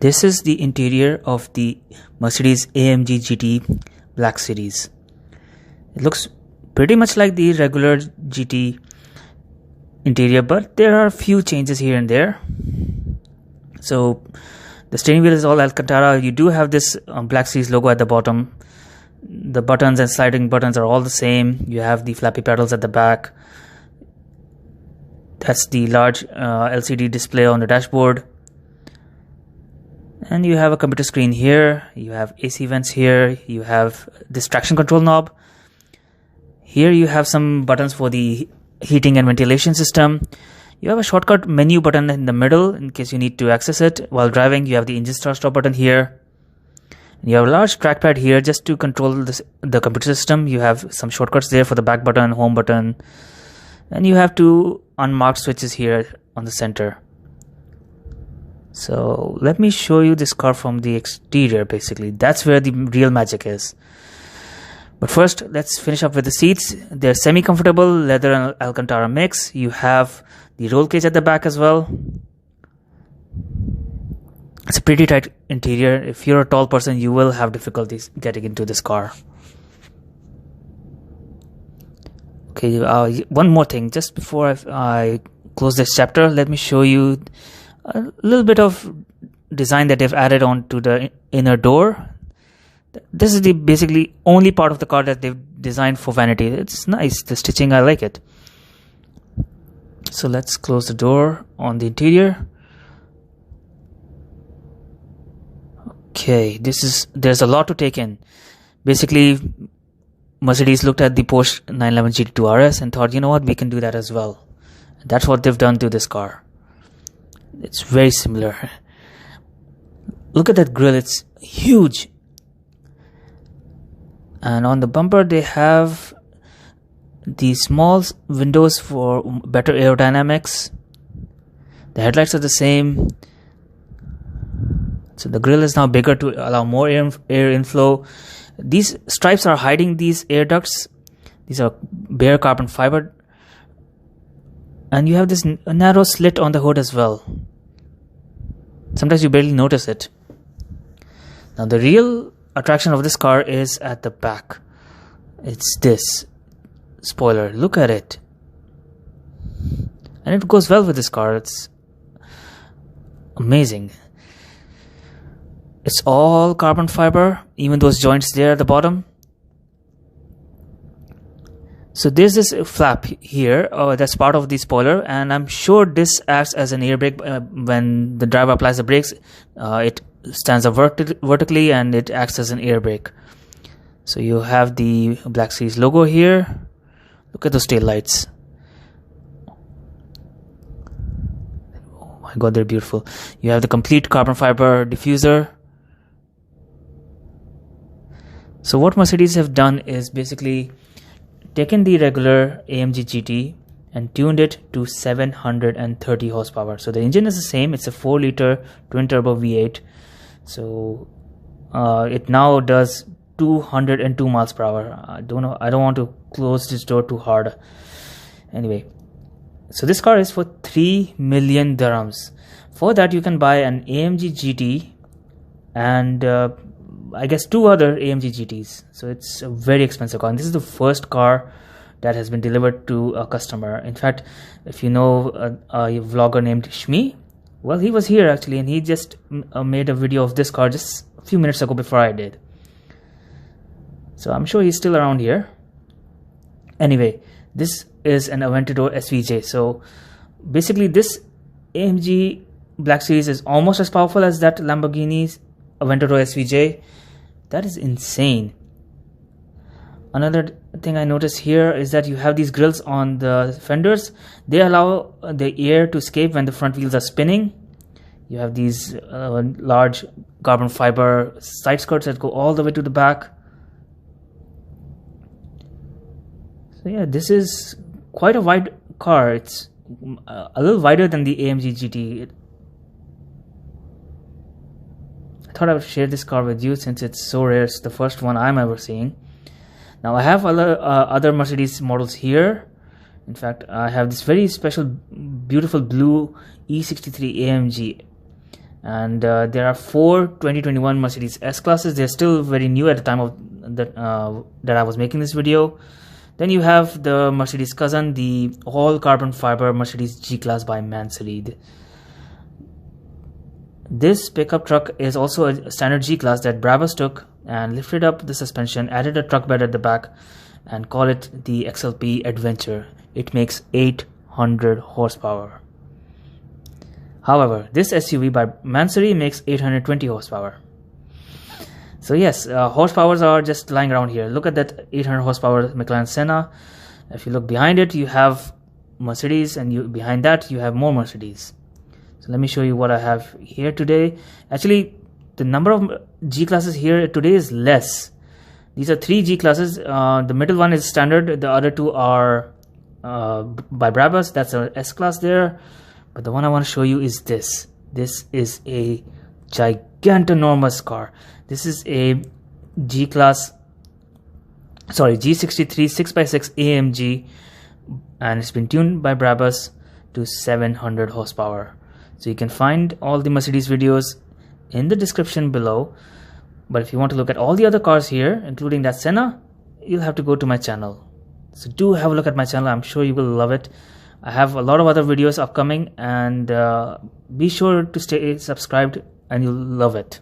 This is the interior of the Mercedes AMG GT Black Series. It looks pretty much like the regular GT interior, but there are a few changes here and there. So the steering wheel is all Alcantara. You do have this Black Series logo at the bottom. The buttons and sliding buttons are all the same. You have the flappy pedals at the back. That's the large LCD display on the dashboard. And you have a computer screen here. You have AC vents here. You have this traction control knob. Here you have some buttons for the heating and ventilation system. You have a shortcut menu button in the middle in case you need to access it while driving. You have the engine start stop button here. You have a large trackpad here just to control the computer system. You have some shortcuts there for the back button, home button. And you have two unmarked switches here on the center. So let me show you this car from the exterior. Basically, that's where the real magic is. But first, let's finish up with the seats. They're semi-comfortable, leather and Alcantara mix. You have the roll cage at the back as well. It's a pretty tight interior. If you're a tall person, you will have difficulties getting into this car. Okay, one more thing. Just before I close this chapter, let me show you a little bit of design that they've added on to the inner door. This is the basically only part of the car that they've designed for vanity. It's nice, the stitching, I like it. So let's close the door on the interior. Okay, there's a lot to take in. Basically, Mercedes looked at the Porsche 911 GT2 RS and thought, you know what, we can do that as well. That's what they've done to this car. It's very similar. Look at that grille, it's huge. And on the bumper they have these small windows for better aerodynamics. The headlights are the same. So the grille is now bigger to allow more air inflow. These stripes are hiding these air ducts. These are bare carbon fiber. And you have this narrow slit on the hood as well. Sometimes you barely notice it. Now the real attraction of this car is at the back. It's this spoiler. Look at it. And it goes well with this car. It's amazing. It's all carbon fiber, even those joints there at the bottom. So there's this flap here that's part of the spoiler, and I'm sure this acts as an air brake. When the driver applies the brakes, it stands up vertically and it acts as an air brake. So you have the Black Series logo here. Look at those tail lights. Oh my god, they're beautiful. You have the complete carbon fiber diffuser. So what Mercedes have done is basically taken the regular AMG GT and tuned it to 730 horsepower. So the engine is the same. It's a 4-liter twin turbo V8. So it now does 202 miles per hour. I don't want to close this door too hard. Anyway, so this car is for 3 million dirhams. For that you can buy an AMG GT and I guess 2 other AMG GTs. So it's a very expensive car, and this is the first car that has been delivered to a customer. In fact, if you know a vlogger named Shmi, well, he was here actually, and he just made a video of this car just a few minutes ago before I did. So I'm sure he's still around here. Anyway, this is an Aventador SVJ. So basically this AMG Black Series is almost as powerful as that Lamborghini's Aventador SVJ. That is insane. Another thing I noticed here is that you have these grills on the fenders. They allow the air to escape when the front wheels are spinning. You have these large carbon fiber side skirts that go all the way to the back. So yeah, this is quite a wide car. It's a little wider than the AMG GT. I thought I would share this car with you since it's so rare. It's the first one I'm ever seeing. Now I have other Mercedes models here. In fact, I have this very special, beautiful blue E63 AMG. And there are 4 2021 Mercedes S-Classes. They're still very new at the time of that I was making this video. Then you have the Mercedes cousin, the all carbon fiber Mercedes G-Class by Mansory. This pickup truck is also a standard G-Class that Brabus took and lifted up the suspension, added a truck bed at the back, and called it the XLP Adventure. It makes 800 horsepower. However, this SUV by Mansory makes 820 horsepower. So yes, horsepowers are just lying around here. Look at that 800 horsepower McLaren Senna. If you look behind it, you have Mercedes, and behind that you have more Mercedes. So let me show you what I have here today. Actually, the number of G-Classes here today is less. These are 3 G-Classes. The middle one is standard. The other 2 are by Brabus. That's a S-Class there. But the one I want to show you is this. This is a gigantonormous car. This is a G-Class, sorry, G63 6x6 AMG, and it's been tuned by Brabus to 700 horsepower. So you can find all the Mercedes videos in the description below. But if you want to look at all the other cars here, including that Senna, you'll have to go to my channel. So do have a look at my channel. I'm sure you will love it. I have a lot of other videos upcoming, and be sure to stay subscribed and you'll love it.